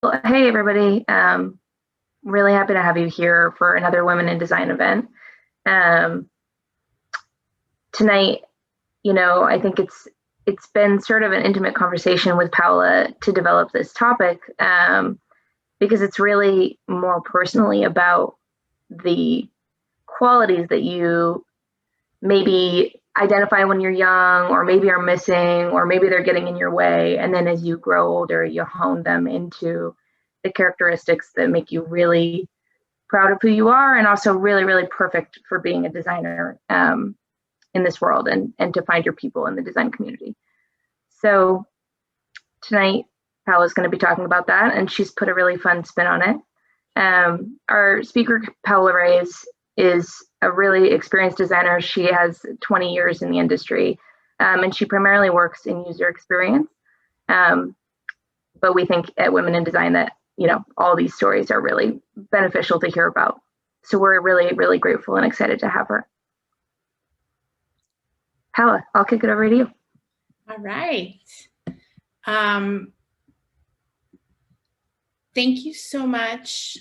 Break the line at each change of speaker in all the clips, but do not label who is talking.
Well, hey everybody. Really happy to have you here for another Women in Design event. Um, Tonight, I think it's been sort of an intimate conversation with Paola to develop this topic because it's really more personally about the qualities that you maybe identify when you're young, or maybe are missing, or maybe they're getting in your way. And then as you grow older, you hone them into the characteristics that make you really proud of who you are, and also really, really perfect for being a designer in this world, and to find your people in the design community. So tonight, Paola's going to be talking about that, and she's put a really fun spin on it. Our speaker, Paola Reyes, is a really experienced designer. She has 20 years in the industry, and she primarily works in user experience. But we think at Women in Design that, all these stories are really beneficial to hear about. So we're really, really grateful and excited to have her. Paola, I'll kick it over to you.
All right. Thank you so much.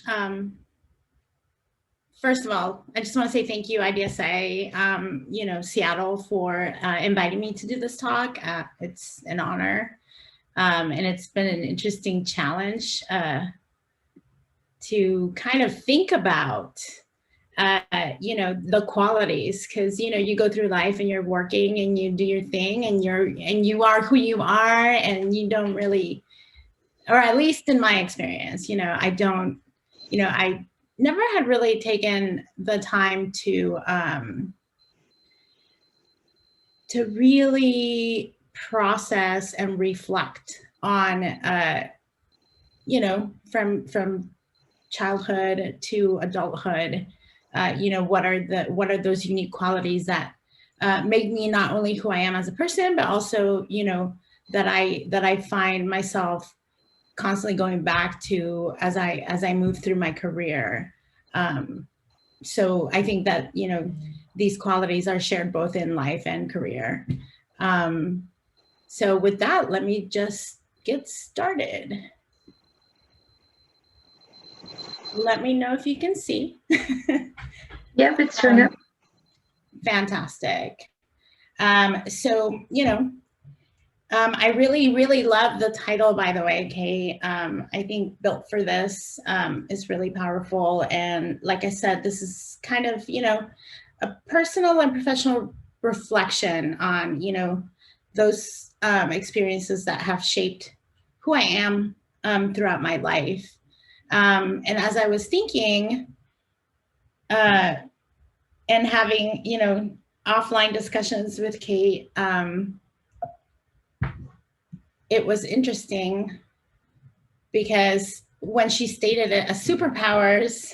First of all, I just want to say thank you, IDSA, Seattle, for inviting me to do this talk. It's an honor. And it's been an interesting challenge to kind of think about, the qualities, because, you go through life and you're working and you do your thing and you are who you are, and you don't really, or at least in my experience, I never had really taken the time to really process and reflect on, from childhood to adulthood, what are those unique qualities that make me not only who I am as a person, but also, that I find myself constantly going back to as I move through my career. So I think that, these qualities are shared both in life and career. So with that, let me just get started. Let me know if you can see.
Yep, it's turned up.
Fantastic. So, I really, really love the title, by the way, Kate. I think Built for This is really powerful. And like I said, this is kind of, a personal and professional reflection on, those experiences that have shaped who I am throughout my life. And as I was thinking and having, offline discussions with Kate, it was interesting because when she stated it as superpowers,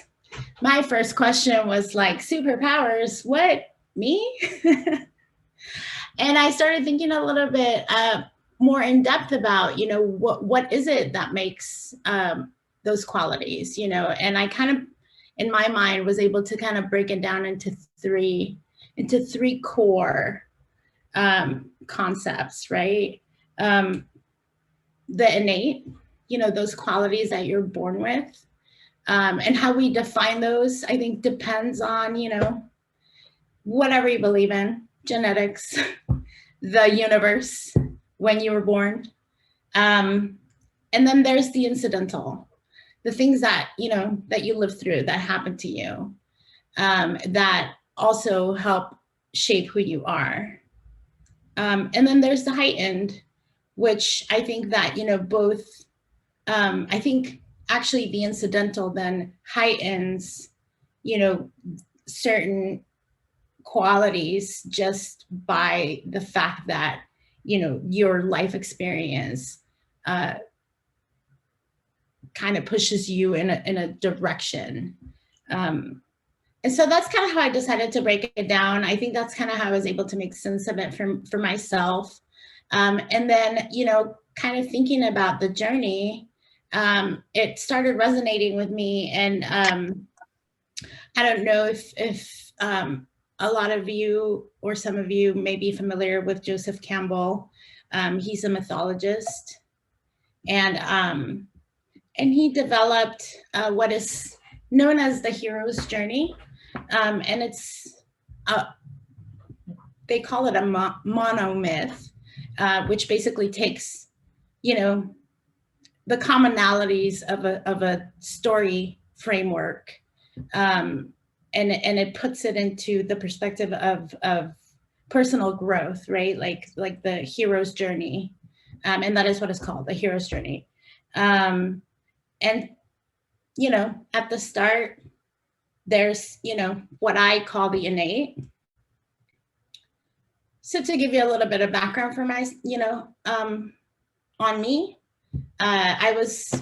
my first question was like, superpowers, what, me? And I started thinking a little bit more in depth about, what is it that makes those qualities, and I kind of, in my mind, was able to kind of break it down into three core concepts, right? The innate, those qualities that you're born with, and how we define those, I think, depends on, whatever you believe in, genetics, the universe, when you were born. And then there's the incidental, the things that, that you live through, that happen to you, that also help shape who you are. And then there's the heightened, which I think that, both, I think actually the incidental then heightens, certain qualities just by the fact that, your life experience kind of pushes you in a direction. And so that's kind of how I decided to break it down. I think that's kind of how I was able to make sense of it for myself. And then, kind of thinking about the journey, it started resonating with me. And I don't know if a lot of you or some of you may be familiar with Joseph Campbell. He's a mythologist. And And he developed what is known as the hero's journey. And it's, they call it a monomyth, which basically takes, the commonalities of a story framework, and it puts it into the perspective of personal growth, right? Like the hero's journey, and that is what it's called, the hero's journey. And at the start, there's what I call the innate. So to give you a little bit of background for my, on me, I was,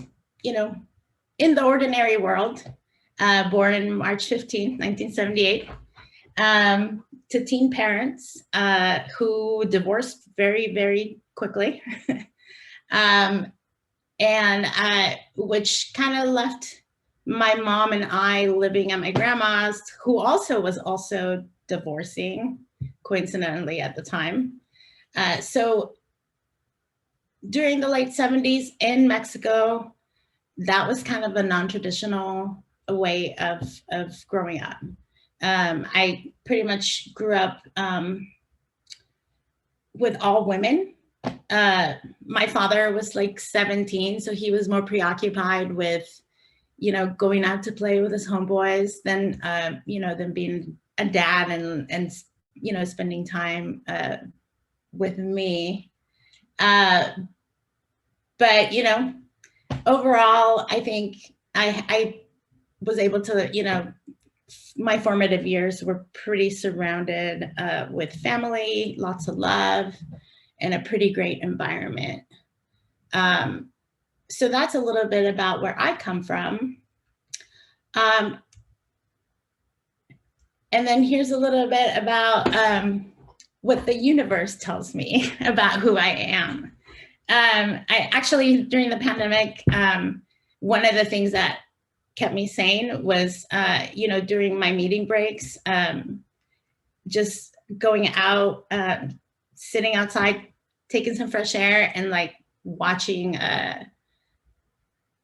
in the ordinary world, born March 15th, 1978, to teen parents who divorced very, very quickly. Which kind of left my mom and I living at my grandma's, who was also divorcing, coincidentally at the time. So during the late 70s in Mexico, that was kind of a non-traditional way of growing up. I pretty much grew up with all women. My father was like 17, so he was more preoccupied with, going out to play with his homeboys than, than being a dad and spending time with me. But, overall, I think I was able to, my formative years were pretty surrounded with family, lots of love, and a pretty great environment. So that's a little bit about where I come from. And then here's a little bit about what the universe tells me about who I am. I actually, during the pandemic, one of the things that kept me sane was, during my meeting breaks, just going out, sitting outside, taking some fresh air, and like watching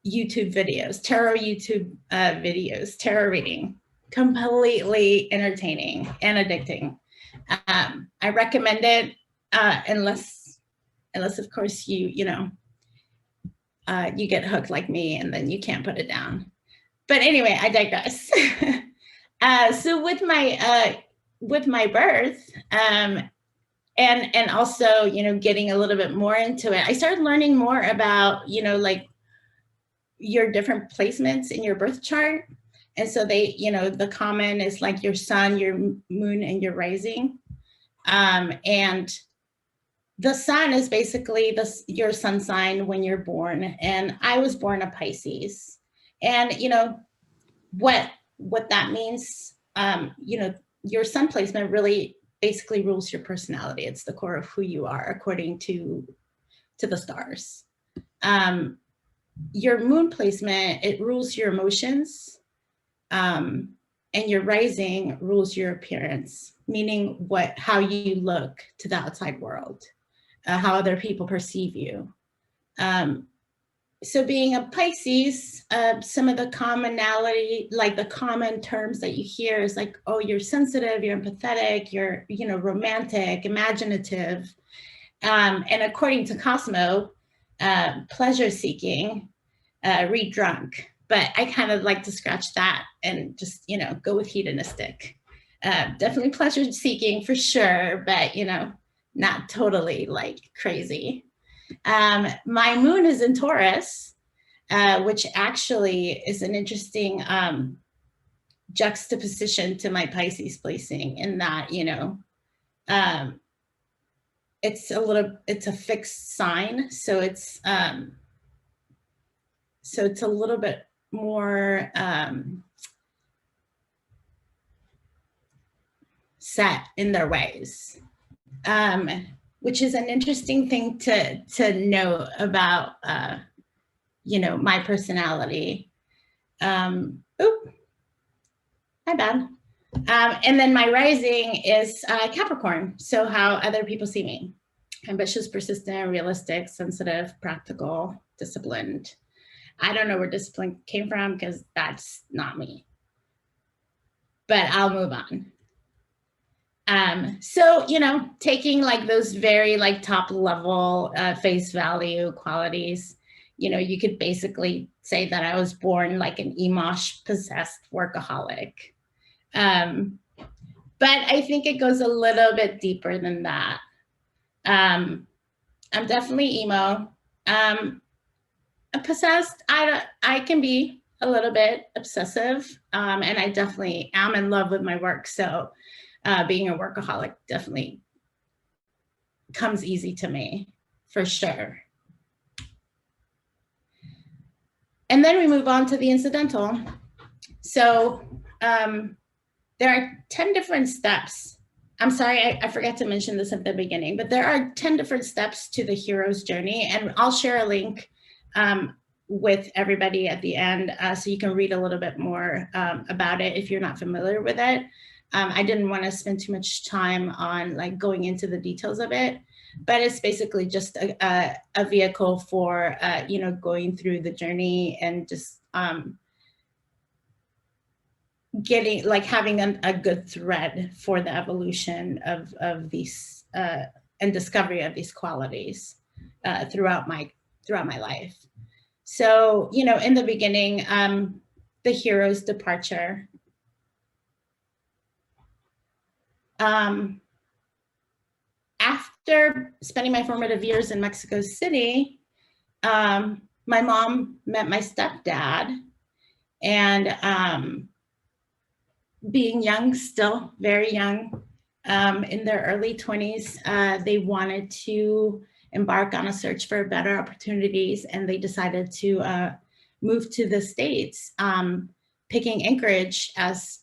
YouTube videos, tarot YouTube videos, tarot reading, completely entertaining and addicting. I recommend it unless of course you get hooked like me and then you can't put it down. But anyway, I digress. So with my birth, and also, getting a little bit more into it, I started learning more about, like your different placements in your birth chart. And so they, the common is like your sun, your moon, and your rising. And the sun is basically your sun sign when you're born. And I was born a Pisces. And, what that means, your sun placement really basically rules your personality. It's the core of who you are, according to the stars. Your moon placement, it rules your emotions, and your rising rules your appearance, meaning how you look to the outside world, how other people perceive you. So being a Pisces, some of the commonality, like the common terms that you hear is like, oh, you're sensitive, you're empathetic, you're, romantic, imaginative. And according to Cosmo, pleasure seeking, read drunk. But I kind of like to scratch that and just, go with hedonistic. Definitely pleasure seeking for sure, but, not totally like crazy. My moon is in Taurus, which actually is an interesting juxtaposition to my Pisces placing, in that, it's a fixed sign. So it's a little bit more set in their ways. Which is an interesting thing to know about, my personality. My bad. And then my rising is Capricorn. So how other people see me: ambitious, persistent, realistic, sensitive, practical, disciplined. I don't know where discipline came from because that's not me. But I'll move on. So, you know, taking like those very like top level face value qualities, you know, you could basically say that I was born like an emosh possessed workaholic. But I think it goes a little bit deeper than that. I'm definitely emo. Possessed, I can be a little bit obsessive, and I definitely am in love with my work. So being a workaholic definitely comes easy to me, for sure. And then we move on to the incidental. So there are 10 different steps. I'm sorry, I forgot to mention this at the beginning, but there are 10 different steps to the hero's journey, and I'll share a link with everybody at the end so you can read a little bit more about it if you're not familiar with it. I didn't want to spend too much time on like going into the details of it, but it's basically just a vehicle for you know, going through the journey and just getting like having a good thread for the evolution of these and discovery of these qualities throughout my life. So, you know, in the beginning, the hero's departure. After spending my formative years in Mexico City, my mom met my stepdad, and being young, still very young, in their early 20s, they wanted to embark on a search for better opportunities, and they decided to move to the States, picking Anchorage as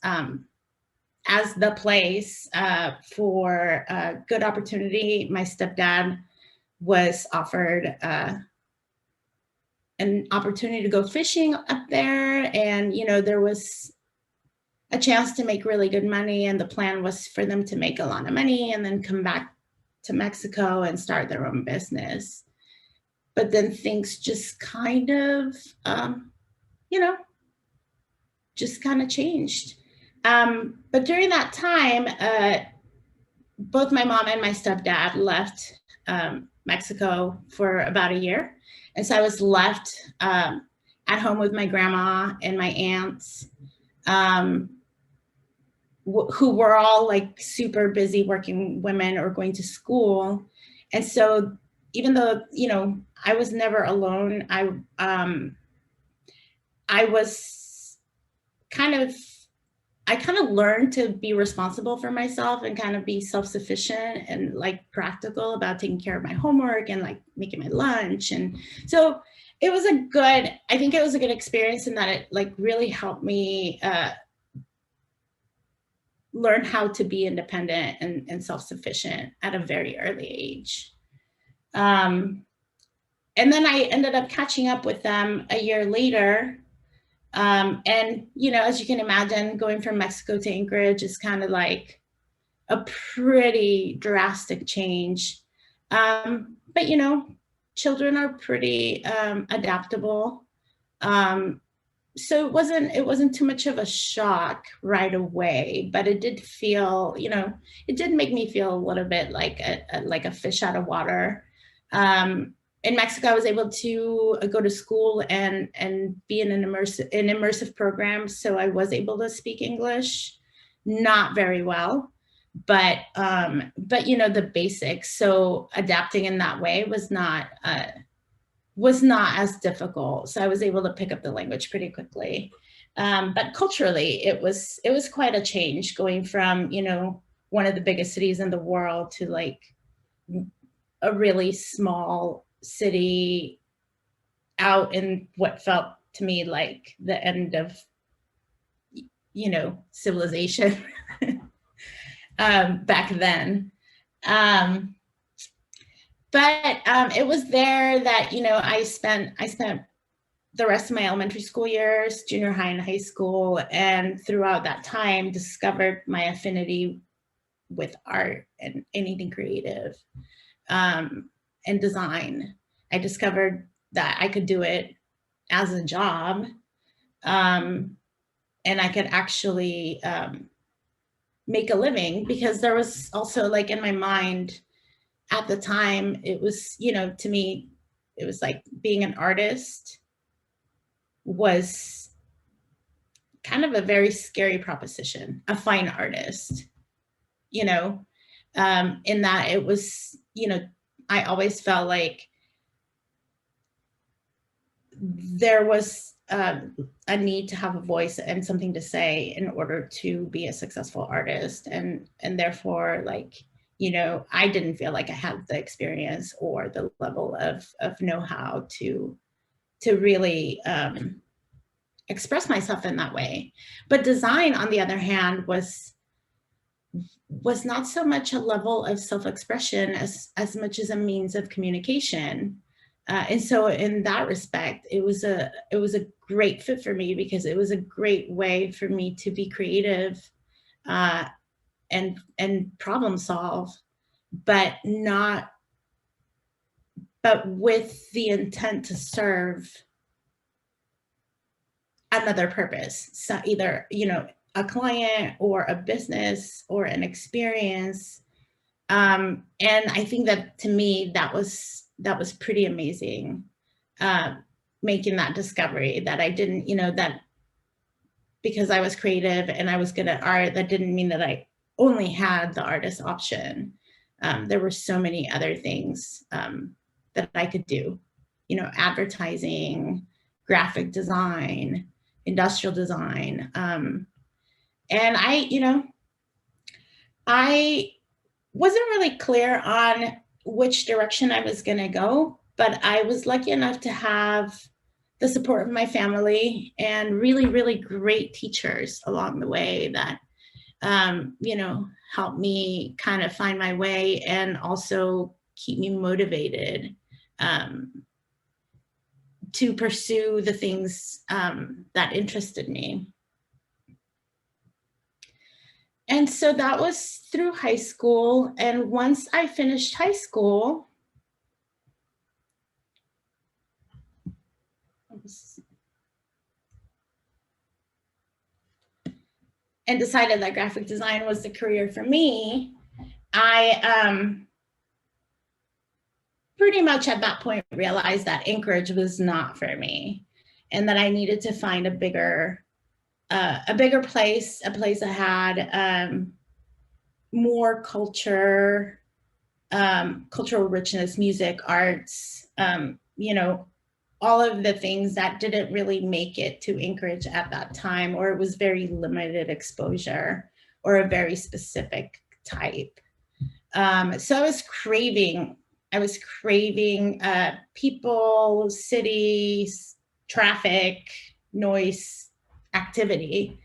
the place for a good opportunity. My stepdad was offered an opportunity to go fishing up there, and you know, there was a chance to make really good money, and the plan was for them to make a lot of money and then come back to Mexico and start their own business. But then things just kind of, you know, just kind of changed. But during that time, both my mom and my stepdad left Mexico for about a year. And so I was left at home with my grandma and my aunts, who were all like super busy working women or going to school. And so even though, you know, I was never alone, I kind of learned to be responsible for myself and kind of be self-sufficient and like practical about taking care of my homework and like making my lunch. And so it was I think it was a good experience in that it like really helped me learn how to be independent and self-sufficient at a very early age. And then I ended up catching up with them a year later. And, you know, as you can imagine, going from Mexico to Anchorage is kind of like a pretty drastic change. But, you know, children are pretty adaptable. So it wasn't too much of a shock right away, but it did feel, you know, it did make me feel a little bit like a fish out of water. In Mexico, I was able to go to school and be in an immersive program. So I was able to speak English, not very well, but you know, the basics. So adapting in that way was not as difficult. So I was able to pick up the language pretty quickly. But culturally, it was quite a change going from, you know, one of the biggest cities in the world to like a really small city out in what felt to me like the end of, you know, civilization back then. But it was there that, you know, I spent the rest of my elementary school years, junior high and high school, and throughout that time discovered my affinity with art and anything creative, and design. I discovered that I could do it as a job. And I could actually make a living, because there was also like in my mind at the time, it was, you know, to me, it was like being an artist was kind of a very scary proposition, a fine artist, you know, in that it was, you know, I always felt like there was a need to have a voice and something to say in order to be a successful artist. And therefore, like, you know, I didn't feel like I had the experience or the level of know-how to really express myself in that way. But design, on the other hand, was not so much a level of self-expression as much as a means of communication. And so in that respect, it was a great fit for me, because it was a great way for me to be creative and problem solve, but with the intent to serve another purpose. So either, you know, a client or a business or an experience. And I think that, to me, that was pretty amazing, making that discovery that I didn't, you know, that because I was creative and I was good at art, that didn't mean that I only had the artist option. There were so many other things that I could do, you know, advertising, graphic design, industrial design. And I, you know, I wasn't really clear on which direction I was going to go, but I was lucky enough to have the support of my family and really, really great teachers along the way that, you know, helped me kind of find my way and also keep me motivated to pursue the things that interested me. And so that was through high school. And once I finished high school, and decided that graphic design was the career for me, I pretty much at that point realized that Anchorage was not for me, and that I needed to find a bigger place, a place that had more culture, cultural richness, music, arts, you know, all of the things that didn't really make it to Anchorage at that time, or it was very limited exposure or a very specific type. So I was craving people, cities, traffic, noise, activity.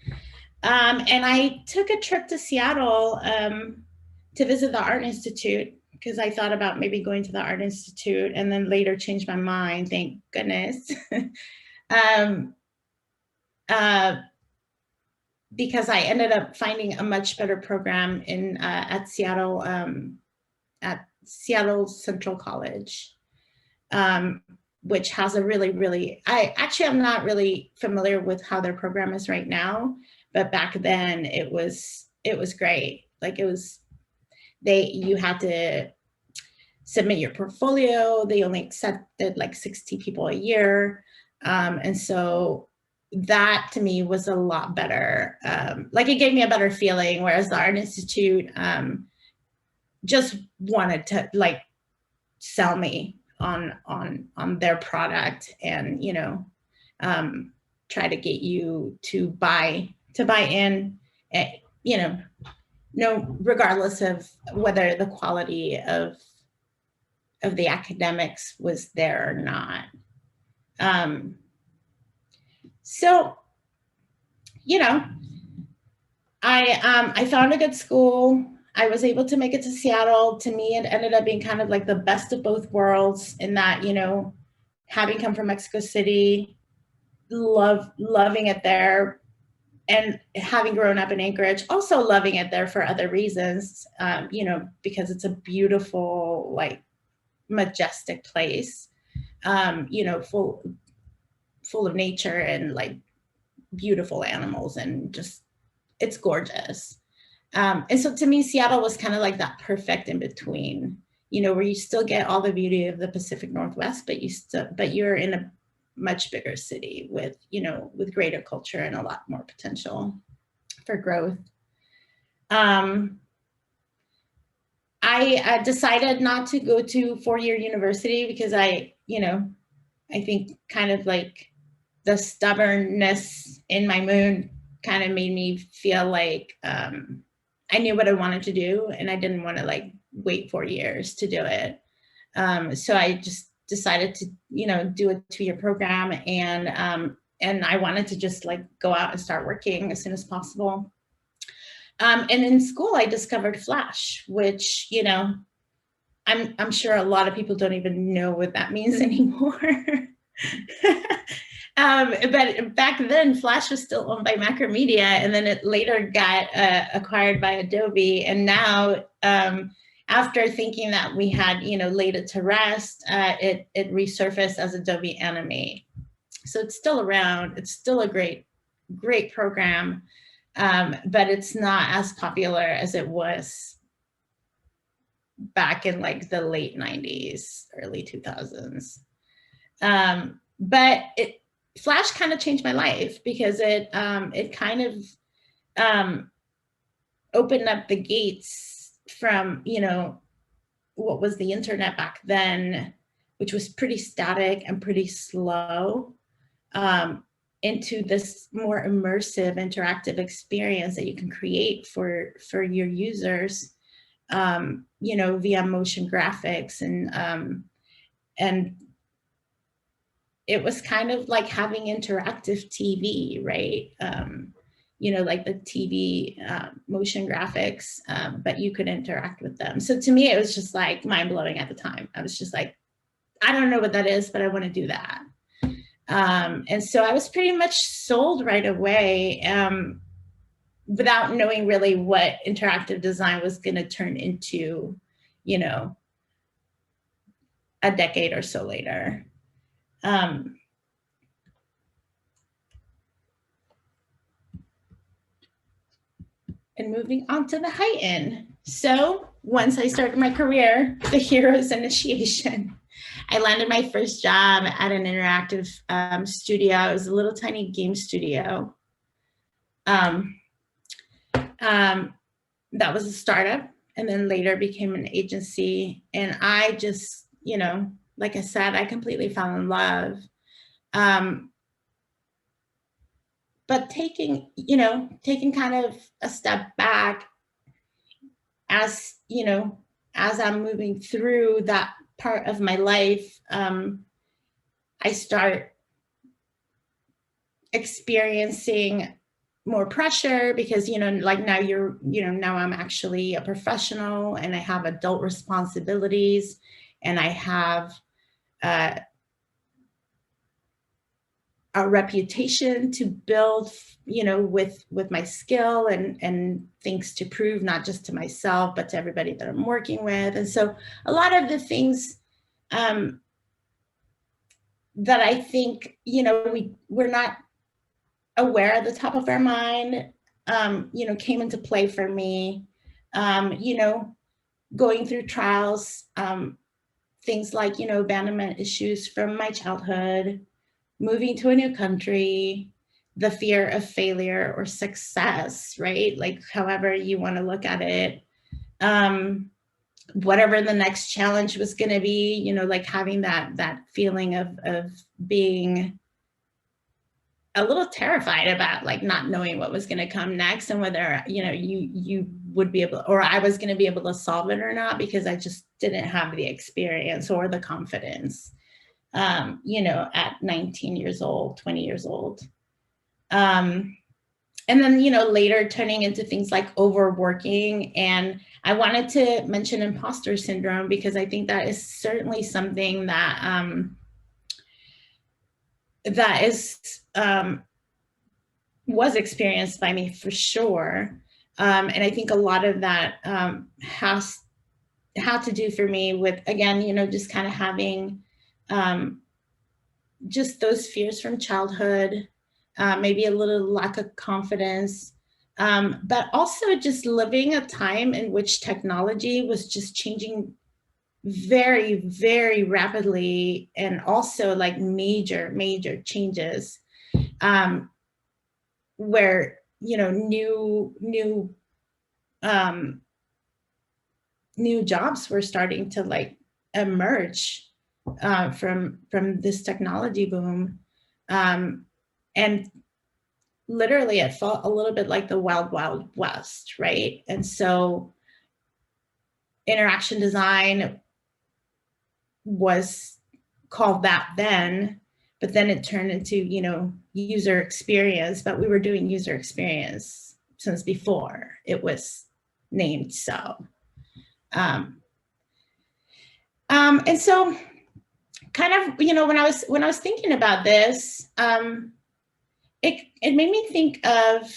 And I took a trip to Seattle to visit the Art Institute, because I thought about maybe going to the Art Institute, and then later changed my mind, thank goodness. Because I ended up finding a much better program in at Seattle Central College, which has a really, really, I'm not really familiar with how their program is right now, but back then it was great. Like you had to submit your portfolio. They only accepted like 60 people a year. And so that to me was a lot better. Like it gave me a better feeling, whereas the Art Institute just wanted to like sell me on their product, and, you know, try to get you to buy in, you know, no, regardless of whether the quality of the academics was there or not. So, you know, I found a good school. I was able to make it to Seattle. To me, it ended up being kind of like the best of both worlds, in that, you know, having come from Mexico City, loving it there, and having grown up in Anchorage, also loving it there for other reasons, you know, because it's a beautiful, like, majestic place, you know, full of nature and like beautiful animals, and just, it's gorgeous. And so to me, Seattle was kind of like that perfect in between, you know, where you still get all the beauty of the Pacific Northwest, but you're in a much bigger city with, you know, with greater culture and a lot more potential for growth. I decided not to go to four-year university because I think kind of like the stubbornness in my mood kind of made me feel like I knew what I wanted to do, and I didn't want to like wait 4 years to do it. So I just decided to, you know, do a 2-year program, and I wanted to just like go out and start working as soon as possible. And in school, I discovered Flash, which, you know, I'm sure a lot of people don't even know what that means anymore. But back then, Flash was still owned by Macromedia, and then it later got acquired by Adobe. And now, after thinking that we had, you know, laid it to rest, it resurfaced as Adobe Animate. So it's still around. It's still a great program, but it's not as popular as it was back in like the late 90s, early 2000s. But Flash kind of changed my life because it kind of opened up the gates from, you know, what was the internet back then, which was pretty static and pretty slow, into this more immersive, interactive experience that you can create for your users, you know, via motion graphics, and it was kind of like having interactive TV, right? You know, like the TV motion graphics, but you could interact with them. So to me, it was just like mind blowing at the time. I was just like, I don't know what that is, but I want to do that. And so I was pretty much sold right away, without knowing really what interactive design was going to turn into, you know, a decade or so later. And moving on to the heighten. So once I started my career, the hero's initiation, I landed my first job at an interactive studio. It was a little tiny game studio. That was a startup, and then later became an agency. And I just, you know, like I said, I completely fell in love. But taking kind of a step back, as, you know, as I'm moving through that part of my life, I start experiencing more pressure because, you know, like now now I'm actually a professional and I have adult responsibilities, and I have a reputation to build, you know, with my skill and things to prove, not just to myself, but to everybody that I'm working with. And so a lot of the things that I think, you know, we're not aware at the top of our mind, you know, came into play for me, you know, going through trials, things like, you know, abandonment issues from my childhood, moving to a new country, the fear of failure or success, right? Like however you want to look at it, whatever the next challenge was going to be, you know, like having that feeling of being a little terrified about like not knowing what was going to come next, and whether, you know, you would be able, or I was going to be able to solve it or not, because I just didn't have the experience or the confidence, you know, at 19 years old, 20 years old. And then, you know, later turning into things like overworking. And I wanted to mention imposter syndrome because I think that is certainly something that was experienced by me for sure. And I think a lot of that had to do for me with, again, you know, just kind of having just those fears from childhood, maybe a little lack of confidence, but also just living a time in which technology was just changing very, very rapidly, and also like major changes, where, you know, new jobs were starting to like emerge from this technology boom, and literally it felt a little bit like the wild west, right? And so interaction design was called that then, but then it turned into, you know, user experience, but we were doing user experience since before it was named so. And so kind of, you know, when I was thinking about this, it made me think of,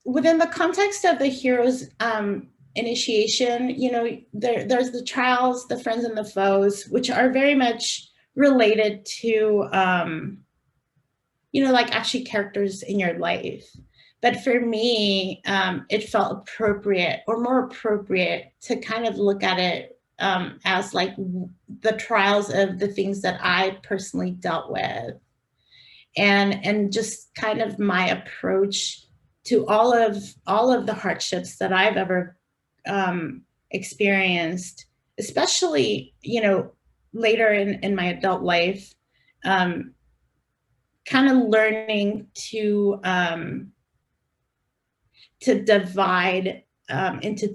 within the context of the hero's initiation, you know, there's the trials, the friends, and the foes, which are very much related to, you know, like actually characters in your life. But for me, it felt appropriate, or more appropriate, to kind of look at it as like the trials of the things that I personally dealt with, and just kind of my approach to all of the hardships that I've ever experienced, especially, you know, later in my adult life, kind of learning to divide into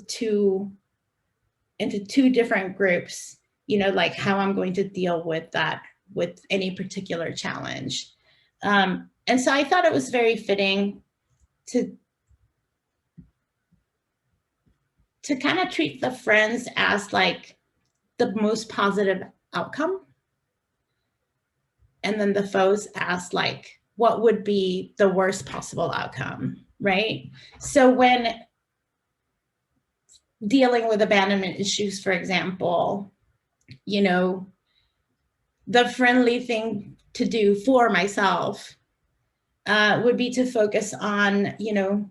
two different groups, you know, like how I'm going to deal with that, with any particular challenge. And so I thought it was very fitting to kind of treat the friends as like the most positive outcome, and then the foes as like what would be the worst possible outcome, right? So when dealing with abandonment issues, for example, you know, the friendly thing to do for myself would be to focus on, you know,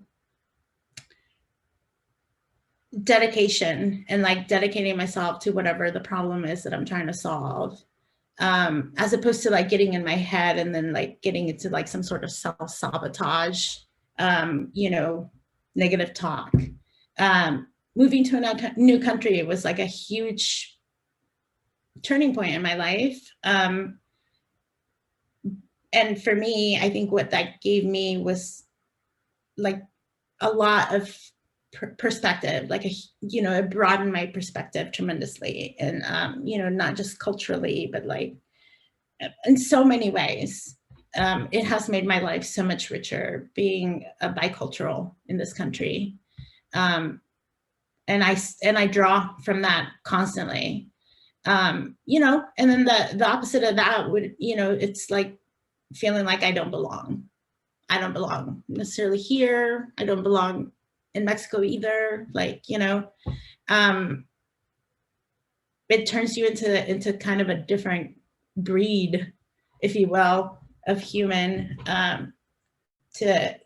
dedication, and like dedicating myself to whatever the problem is that I'm trying to solve, as opposed to like getting in my head and then like getting into like some sort of self-sabotage, you know, negative talk. Moving to a new country was like a huge turning point in my life. And for me, I think what that gave me was like a lot of perspective, like, you know, it broadened my perspective tremendously. And, you know, not just culturally, but like in so many ways. It has made my life so much richer being a bicultural in this country. And I draw from that constantly. You know, and then the opposite of that would, you know, it's like feeling like I don't belong. I don't belong necessarily here. I don't belong in Mexico either. Like, you know, it turns you into kind of a different breed, if you will, of human, to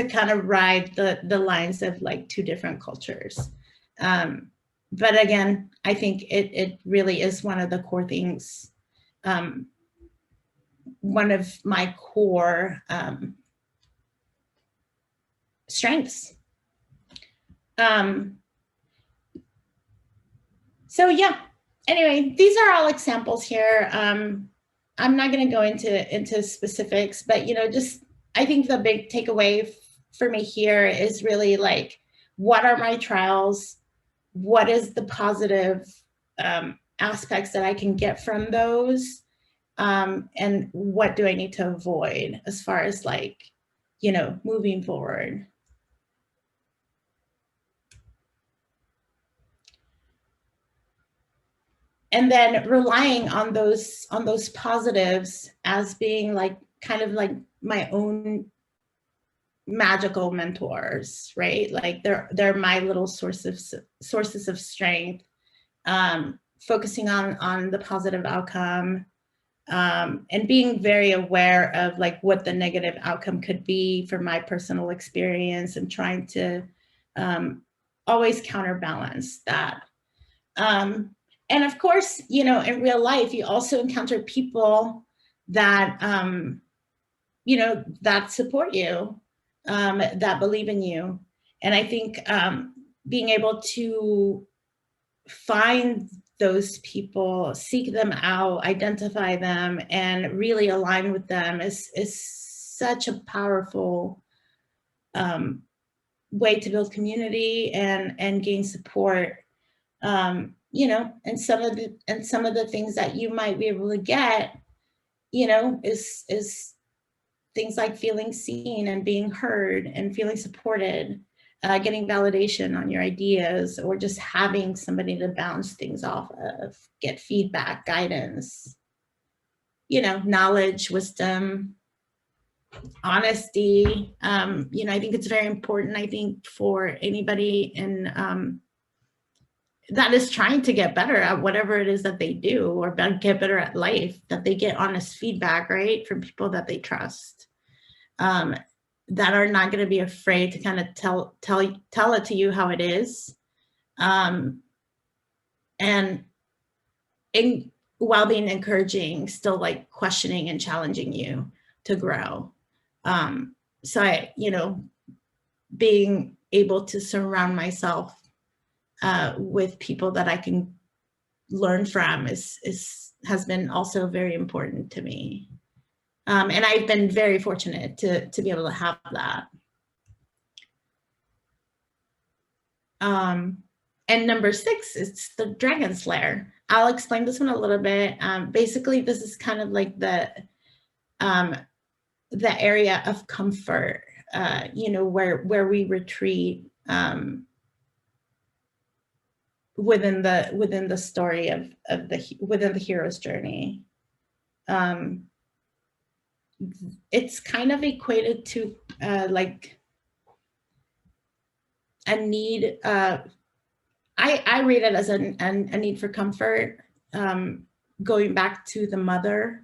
kind of ride the lines of like two different cultures. But again, I think it really is one of the core things, one of my core strengths. So yeah, anyway, these are all examples here. I'm not going to go into specifics, but, you know, just, I think the big takeaway for me here is really like, what are my trials? What is the positive aspects that I can get from those? And what do I need to avoid as far as like, you know, moving forward? And then relying on those positives as being like kind of like my own magical mentors, right? Like they're my little sources of strength. Focusing on the positive outcome, and being very aware of like what the negative outcome could be for my personal experience, and trying to always counterbalance that. And of course, you know, in real life, you also encounter people that, you know, that support you, that believe in you. And I think being able to find those people, seek them out, identify them, and really align with them is such a powerful way to build community and gain support. You know, and some of the things that you might be able to get, you know, is things like feeling seen and being heard and feeling supported, getting validation on your ideas, or just having somebody to bounce things off of, get feedback, guidance, you know, knowledge, wisdom, honesty. You know, I think it's very important, I think, for anybody in that is trying to get better at whatever it is that they do, or get better at life, that they get honest feedback, right, from people that they trust, that are not going to be afraid to kind of tell it to you how it is, and while being encouraging, still like questioning and challenging you to grow. So I, you know, being able to surround myself with people that I can learn from has been also very important to me. And I've been very fortunate to be able to have that. And number 6 is the Dragon's Lair. I'll explain this one a little bit. Basically, this is kind of like the area of comfort, you know, where we retreat within the story within the hero's journey. It's kind of equated to like a need. I read it as a need for comfort, going back to the mother,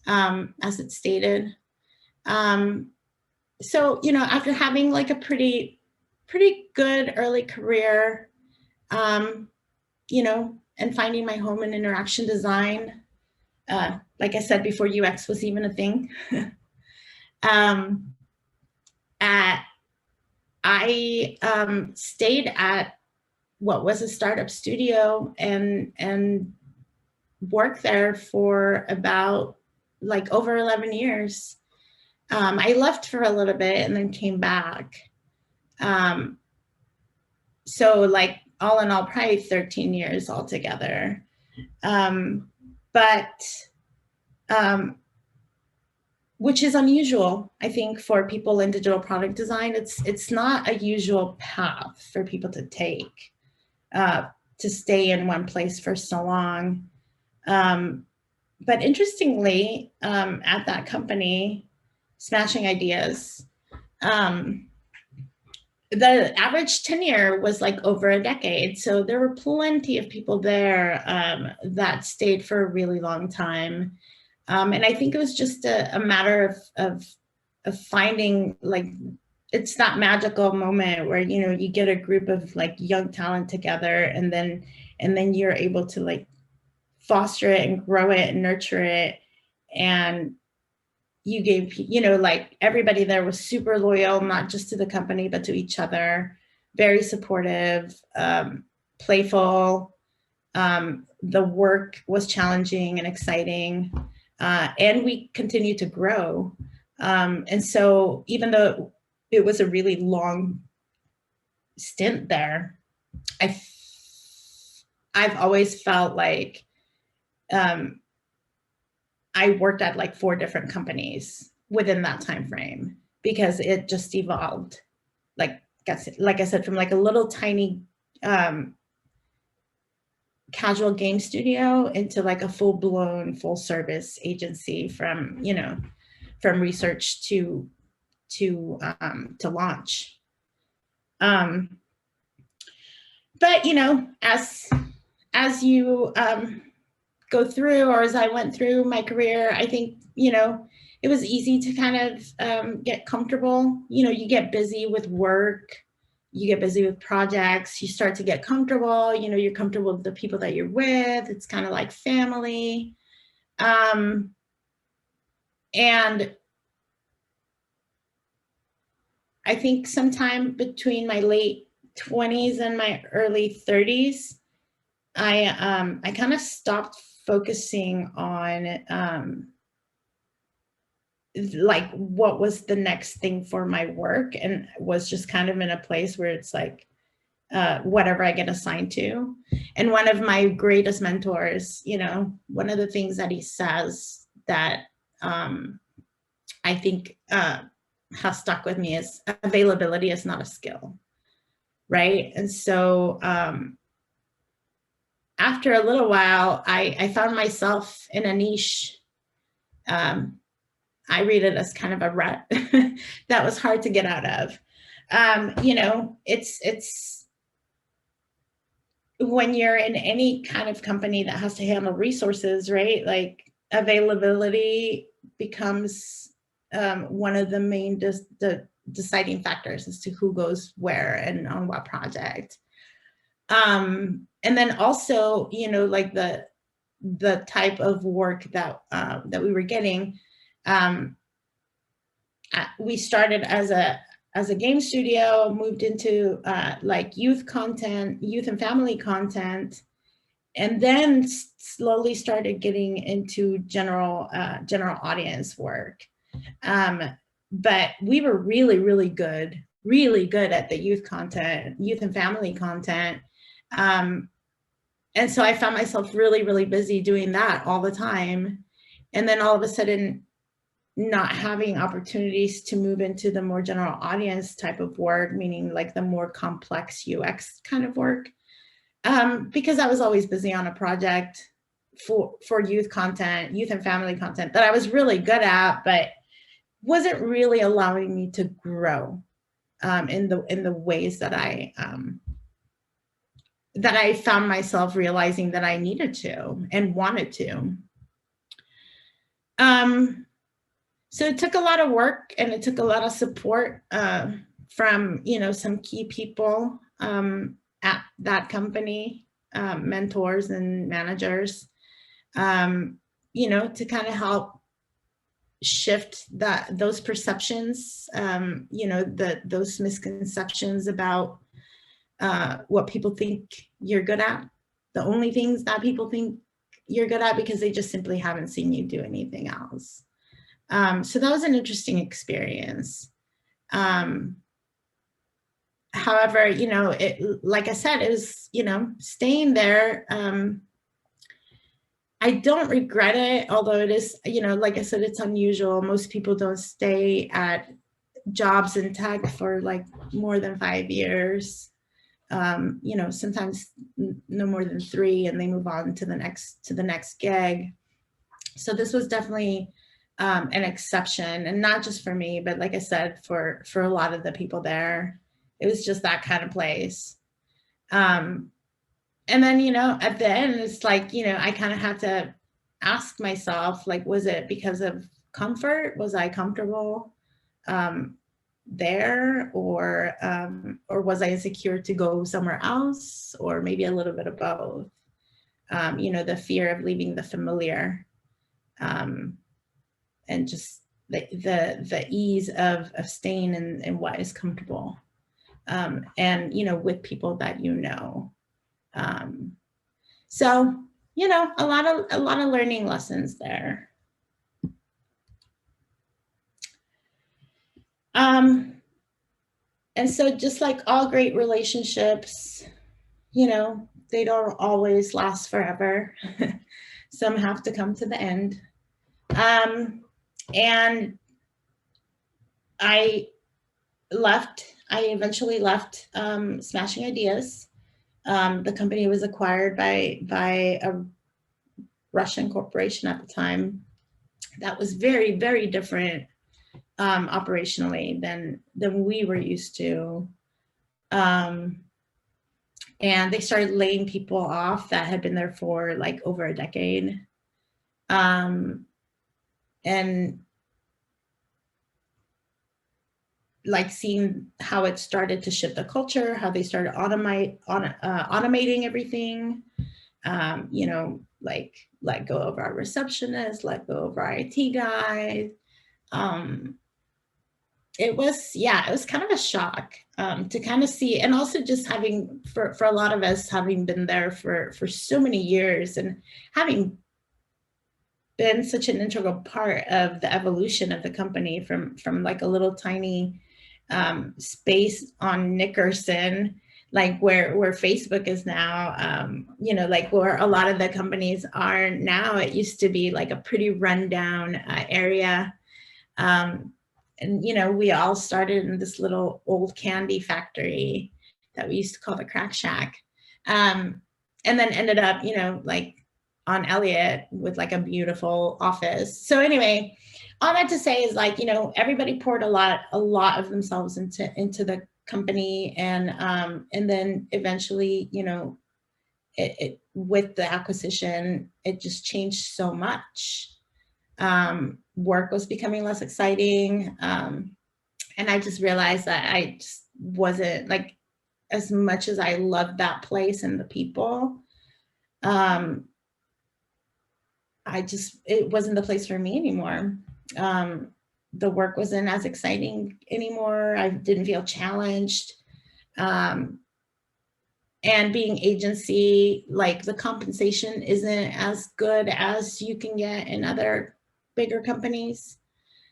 as it's stated. So, you know, after having like a pretty good early career, you know, and finding my home in interaction design, like I said before, UX was even a thing. I stayed at what was a startup studio and worked there for about like over 11 years. I left for a little bit and then came back. So like all in all, probably 13 years altogether. Which is unusual, I think, for people in digital product design. It's not a usual path for people to take, to stay in one place for so long. But interestingly, at that company, Smashing Ideas, the average tenure was like over a decade. So there were plenty of people there that stayed for a really long time. And I think it was just a matter of finding, like, it's that magical moment where, you know, you get a group of like young talent together, and then you're able to like foster it and grow it and nurture it. And you gave, you know, like everybody there was super loyal, not just to the company, but to each other, very supportive, playful. The work was challenging and exciting. And we continue to grow. And so even though it was a really long stint there, I've always felt like I worked at like 4 different companies within that time frame, because it just evolved. Like I said, from like a little tiny casual game studio into like a full-blown full service agency, from, you know, from research to launch. But, you know, as you go through, or as I went through my career, I think, you know, it was easy to kind of get comfortable. You know, you get busy with work, you get busy with projects, you start to get comfortable, you know, you're comfortable with the people that you're with. It's kind of like family. And I think sometime between my late 20s and my early 30s, I kind of stopped focusing on like what was the next thing for my work, and was just kind of in a place where it's like whatever I get assigned to. And one of my greatest mentors, you know, one of the things that he says that I think has stuck with me is availability is not a skill, right? And so after a little while, I found myself in a niche. I read it as kind of a rut that was hard to get out of. You know, it's when you're in any kind of company that has to handle resources, right? Like availability becomes one of the main deciding factors as to who goes where and on what project. And then also, you know, like the type of work that that we were getting. We started as a game studio, moved into like youth content, youth and family content, and then slowly started getting into general audience work. But we were really good at the youth content, youth and family content. And so I found myself really busy doing that all the time. And then all of a sudden, not having opportunities to move into the more general audience type of work, meaning like the more complex UX kind of work, because I was always busy on a project for youth content, youth and family content that I was really good at, but wasn't really allowing me to grow in the ways that I found myself realizing that I needed to and wanted to. So it took a lot of work, and it took a lot of support from, you know, some key people at that company, mentors and managers, you know, to kind of help shift those perceptions, you know, those misconceptions about what people think you're good at, the only things that people think you're good at because they just simply haven't seen you do anything else. So that was an interesting experience. However, you know, like I said, it was, you know, staying there. I don't regret it, although it is, you know, like I said, it's unusual. Most people don't stay at jobs in tech for like more than 5 years. You know, sometimes no more than 3, and they move on to the next gig. So this was definitely an exception, and not just for me, but like I said, for a lot of the people there, it was just that kind of place. And then, you know, at the end, it's like, you know, I kind of had to ask myself, like, was it because of comfort? Was I comfortable there, or was I insecure to go somewhere else, or maybe a little bit of both? You know, the fear of leaving the familiar, and just the ease of staying in what is comfortable, and, you know, with people that you know. So, you know, a lot of learning lessons there. And so just like all great relationships, you know, they don't always last forever. Some have to come to the end. And I eventually left Smashing Ideas. The company was acquired by a Russian corporation at the time that was very, very different operationally than we were used to. and they started laying people off that had been there for like over a decade. And like seeing how it started to shift the culture, how they started automating everything, you know, like let go of our receptionist, let go of our IT guy. It was kind of a shock to kind of see, and also just having for a lot of us having been there for so many years and having been such an integral part of the evolution of the company from like a little tiny space on Nickerson, like where Facebook is now, you know, like where a lot of the companies are now. It used to be like a pretty rundown area. And, you know, we all started in this little old candy factory that we used to call the Crack Shack. And then ended up, you know, like on Elliott with like a beautiful office. So anyway, all that to say is like, you know, everybody poured a lot of themselves into the company. And then eventually, you know, it with the acquisition, it just changed so much. Work was becoming less exciting. And I just realized that I just wasn't like, as much as I loved that place and the people, it wasn't the place for me anymore. The work wasn't as exciting anymore. I didn't feel challenged. And being agency, like the compensation isn't as good as you can get in other bigger companies.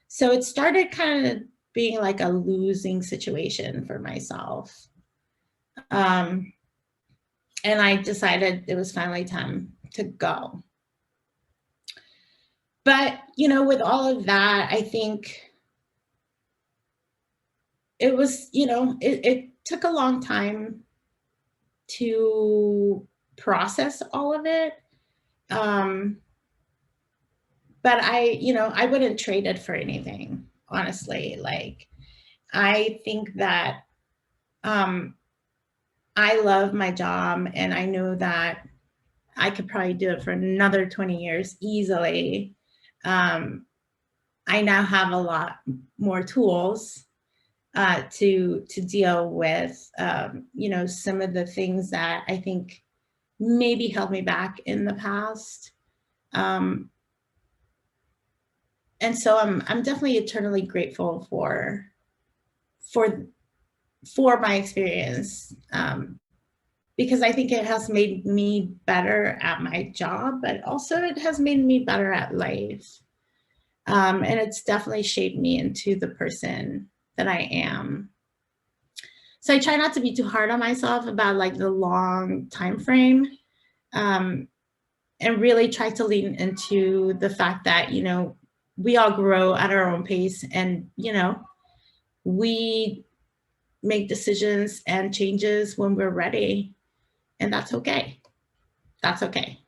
So it started kind of being like a losing situation for myself. And I decided it was finally time to go. But, you know, with all of that, I think it was, you know, it took a long time to process all of it. But you know, I wouldn't trade it for anything, honestly. Like, I think that I love my job, and I know that I could probably do it for another 20 years easily. I now have a lot more tools to deal with, you know, some of the things that I think maybe held me back in the past. And so I'm definitely eternally grateful for my experience, because I think it has made me better at my job, but also it has made me better at life. And it's definitely shaped me into the person that I am. So I try not to be too hard on myself about like the long time frame, and really try to lean into the fact that, you know, we all grow at our own pace, and, you know, we make decisions and changes when we're ready, and that's okay. That's okay.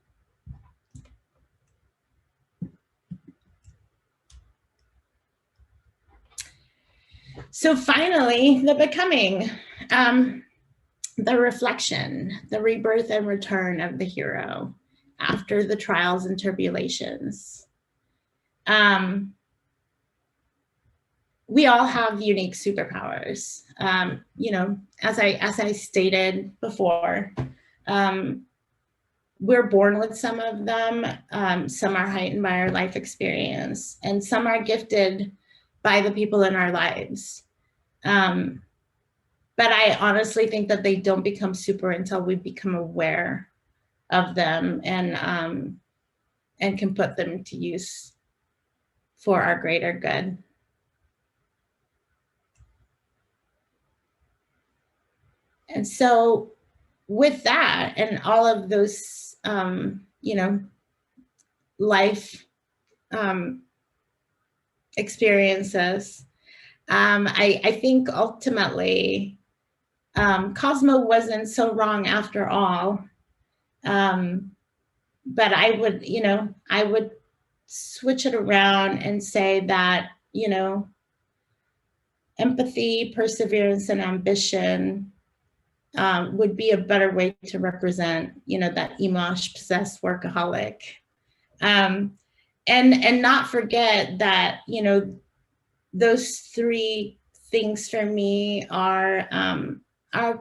So finally, the becoming, the reflection, the rebirth and return of the hero after the trials and tribulations. We all have unique superpowers. You know, as I stated before, we're born with some of them. Some are heightened by our life experience, and some are gifted by the people in our lives. But I honestly think that they don't become super until we become aware of them, and can put them to use for our greater good. And so with that and all of those, you know, life experiences, I think ultimately Cosmo wasn't so wrong after all. But I would, you know, I would switch it around and say that, you know, empathy, perseverance, and ambition would be a better way to represent, that emosh possessed workaholic. And not forget that, those three things for me are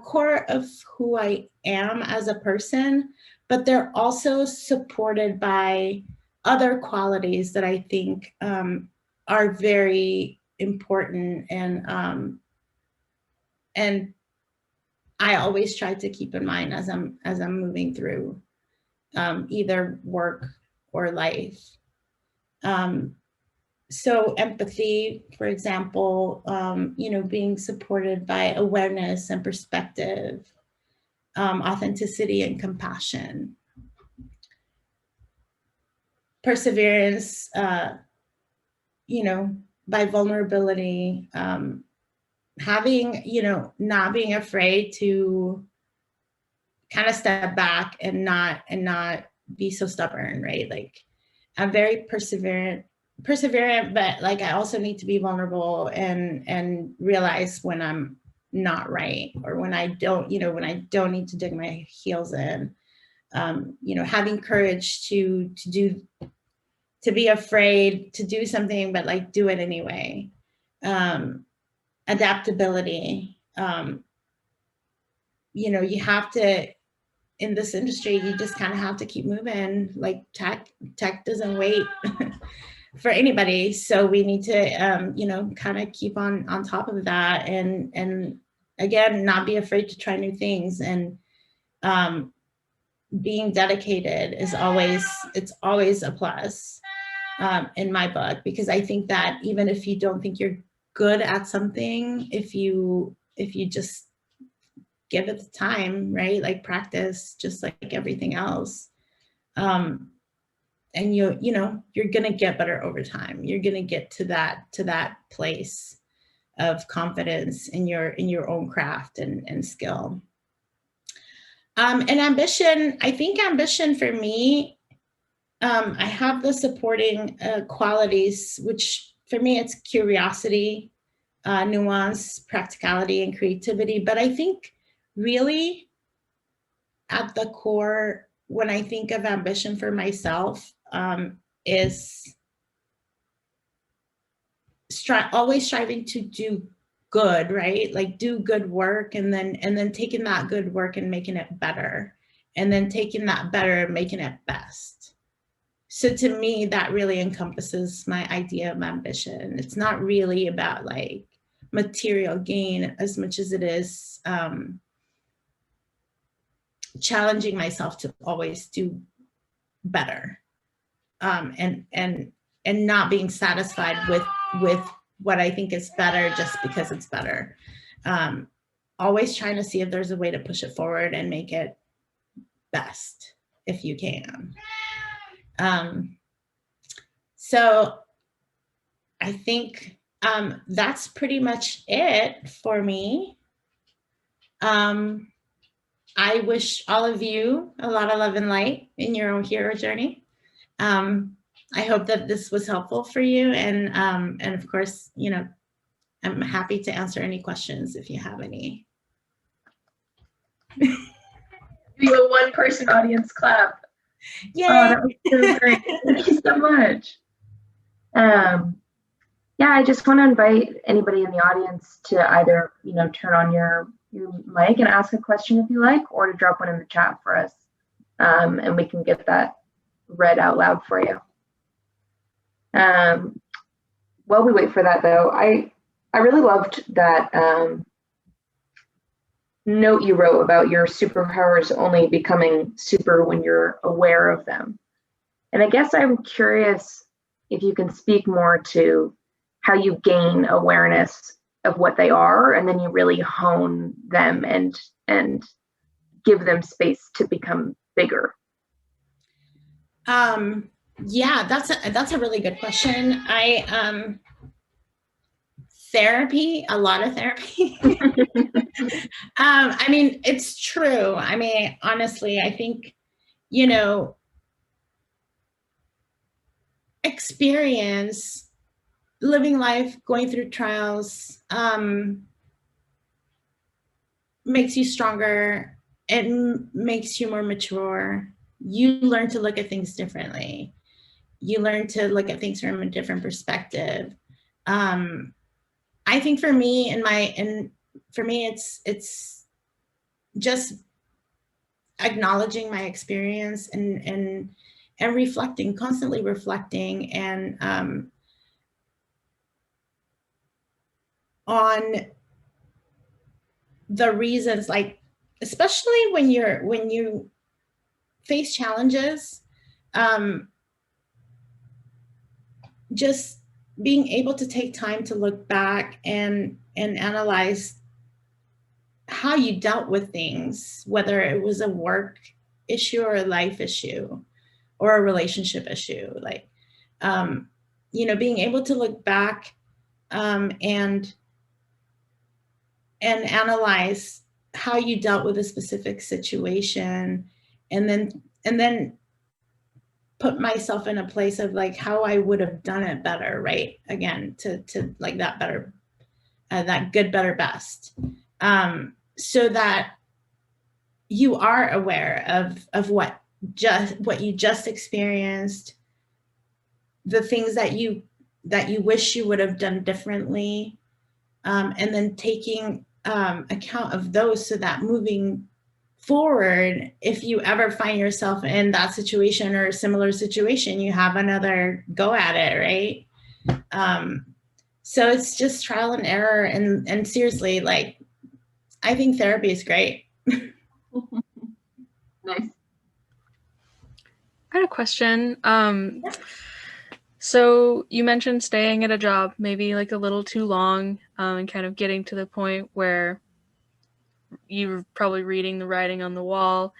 core of who I am as a person, but they're also supported by other qualities that I think are very important, and I always try to keep in mind as I'm moving through either work or life. So empathy, for example, being supported by awareness and perspective, authenticity and compassion, perseverance, by vulnerability, having, not being afraid to kind of step back and not be so stubborn, right? Like, I'm very perseverant, but like, I also need to be vulnerable and realize when I'm not right, or when I don't, when I don't need to dig my heels in. Having courage to be afraid to do something, but like do it anyway. Adaptability. You have to, in this industry, you just kind of have to keep moving. Like tech doesn't wait for anybody. So we need to, kind of keep on top of that. And again, not be afraid to try new things. And being dedicated is always a plus in my book, because I think that even if you don't think you're good at something, if you just give it the time, right? Like practice, just like everything else. And you're going to get better over time. You're going to get to that place of confidence in your own craft and skill. And ambition, I think ambition for me, I have the supporting qualities, which for me, it's curiosity, nuance, practicality, and creativity. But I think really at the core, when I think of ambition for myself, is always striving to do good, right? Like do good work, and then taking that good work and making it better, and then taking that better and making it best. So to me, that really encompasses my idea of ambition. It's not really about like material gain as much as it is challenging myself to always do better, and not being satisfied with what I think is better just because it's better. Always trying to see if there's a way to push it forward and make it best if you can. So I think that's pretty much it for me. I wish all of you a lot of love and light in your own hero journey. I hope that this was helpful for you. And of course, I'm happy to answer any questions if you have any.
Do a one-person audience clap.
Yay!
Oh, that was so great. Thank you so much. Yeah, I just want to invite anybody in the audience to either, turn on your mic and ask a question if you like, or to drop one in the chat for us. And we can get that read out loud for you. While we wait for that, though, I really loved that note you wrote about your superpowers only becoming super when you're aware of them. And I guess I'm curious if you can speak more to how you gain awareness of what they are, and then you really hone them and give them space to become bigger.
Yeah, that's a really good question. Therapy, a lot of therapy. I mean, it's true. I mean, honestly, I think, experience, living life, going through trials, makes you stronger. It makes you more mature. You learn to look at things differently. You learn to look at things from a different perspective. I think for me, it's just acknowledging my experience and reflecting, constantly reflecting, and on the reasons, like especially when you face challenges, just being able to take time to look back and analyze how you dealt with things, whether it was a work issue or a life issue or a relationship issue. Like, being able to look back and analyze how you dealt with a specific situation, and then put myself in a place of like how I would have done it better, right? Again, to like that better, that good, better, best, so that you are aware of what you just experienced, the things that you wish you would have done differently, and then taking account of those, so that moving forward, if you ever find yourself in that situation or a similar situation, you have another go at it, right? So it's just trial and error, and seriously, like, I think therapy is great.
Nice.
I had a question. So you mentioned staying at a job maybe like a little too long, and kind of getting to the point where you're probably reading the writing on the wall.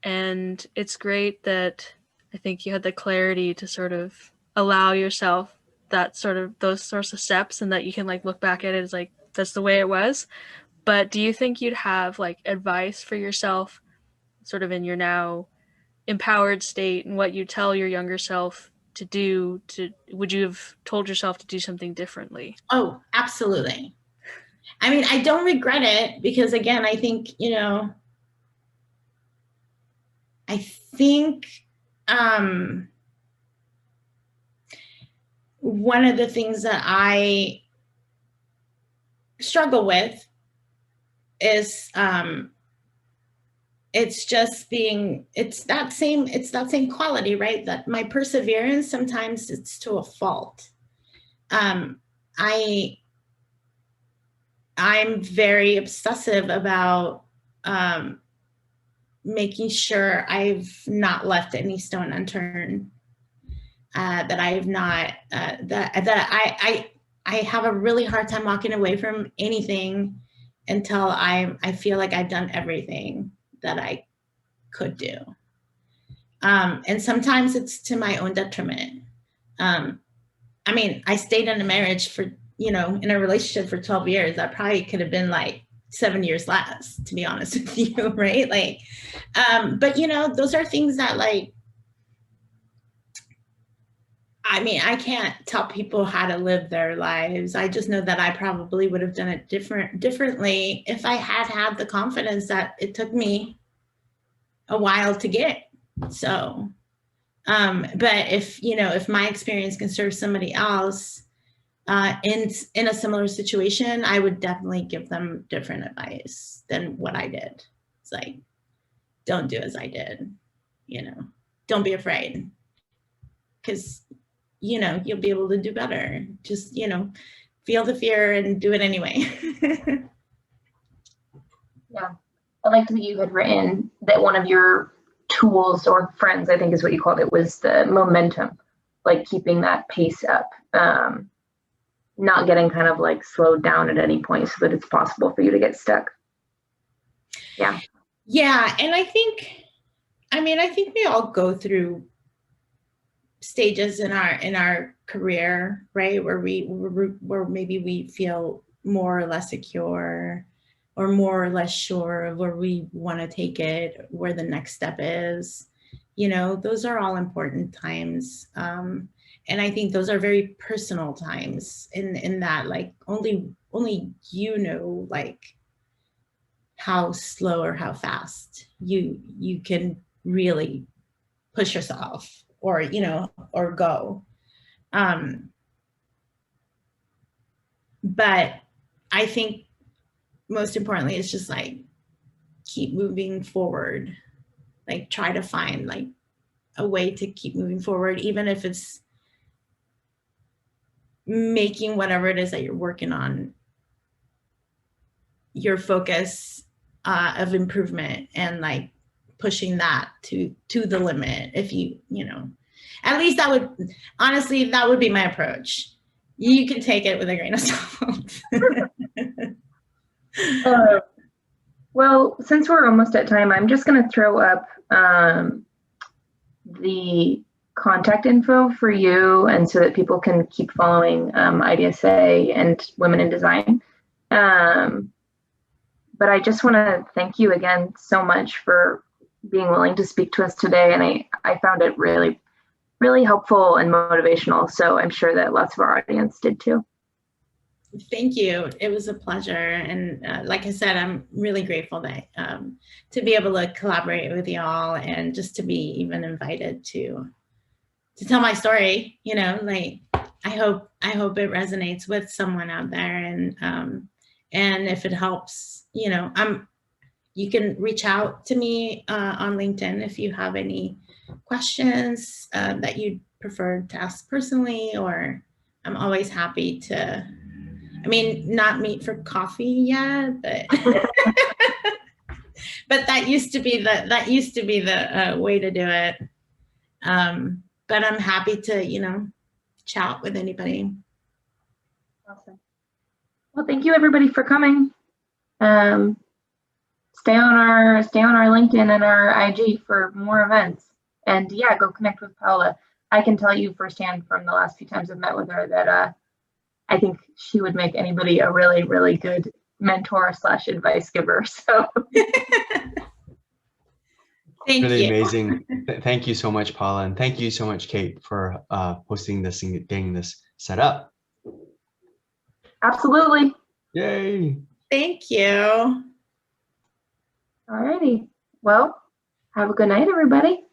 And it's great that I think you had the clarity to sort of allow yourself those sorts of steps, and that you can like look back at it as like, that's the way it was. But do you think you'd have like advice for yourself sort of in your now empowered state, and what you tell your younger self to do? Would you have told yourself to do something differently?
Oh, absolutely. I mean, I don't regret it, because again, I think, one of the things that I struggle with is it's that same quality, right? That my perseverance, sometimes it's to a fault. I'm very obsessive about making sure I've not left any stone unturned, that I have not, that I have a really hard time walking away from anything until I feel like I've done everything that I could do. And sometimes it's to my own detriment. I mean, I stayed in a marriage for, in a relationship for 12 years. That probably could have been like 7 years less, to be honest with you, right? Like, but those are things that, like, I mean, I can't tell people how to live their lives. I just know that I probably would have done it differently if I had the confidence that it took me a while to get. So, but if my experience can serve somebody else in a similar situation, I would definitely give them different advice than what I did. It's like, don't do as I did, don't be afraid, because you'll be able to do better. Just, feel the fear and do it anyway.
Yeah. I liked that you had written that one of your tools, or friends, I think is what you called it, was the momentum, like keeping that pace up, not getting kind of like slowed down at any point, so that it's possible for you to get stuck. Yeah.
Yeah. And I think we all go through stages in our career, right, where maybe we feel more or less secure, or more or less sure of where we want to take it, where the next step is. Those are all important times, and I think those are very personal times in that, like, only like how slow or how fast you can really push yourself, or or go. But I think most importantly, it's just like keep moving forward. Like try to find like a way to keep moving forward, even if it's making whatever it is that you're working on your focus of improvement, and like pushing that to the limit. If you at least that would, honestly, that would be my approach. You can take it with a grain of salt.
Well, since we're almost at time, I'm just going to throw up the contact info for you, and so that people can keep following IDSA and Women in Design. But I just want to thank you again so much for being willing to speak to us today. And I found it really, really helpful and motivational. So I'm sure that lots of our audience did too.
Thank you. It was a pleasure. And like I said, I'm really grateful that to be able to collaborate with y'all, and just to be even invited to tell my story. Like I hope it resonates with someone out there, and if it helps, you can reach out to me on LinkedIn if you have any questions that you'd prefer to ask personally, or I'm always happy to. I mean, not meet for coffee yet, but but that used to be the way to do it. But I'm happy to chat with anybody.
Awesome. Well, thank you everybody for coming. Stay on our LinkedIn and our IG for more events, and yeah, go connect with Paola. I can tell you firsthand from the last few times I've met with her that I think she would make anybody a really, really good mentor / advice giver. So
Thank
really
you.
Amazing. Thank you so much, Paola, and thank you so much, Kate, for hosting this and getting this set up.
Absolutely.
Yay.
Thank you.
Alrighty. Well, have a good night, everybody.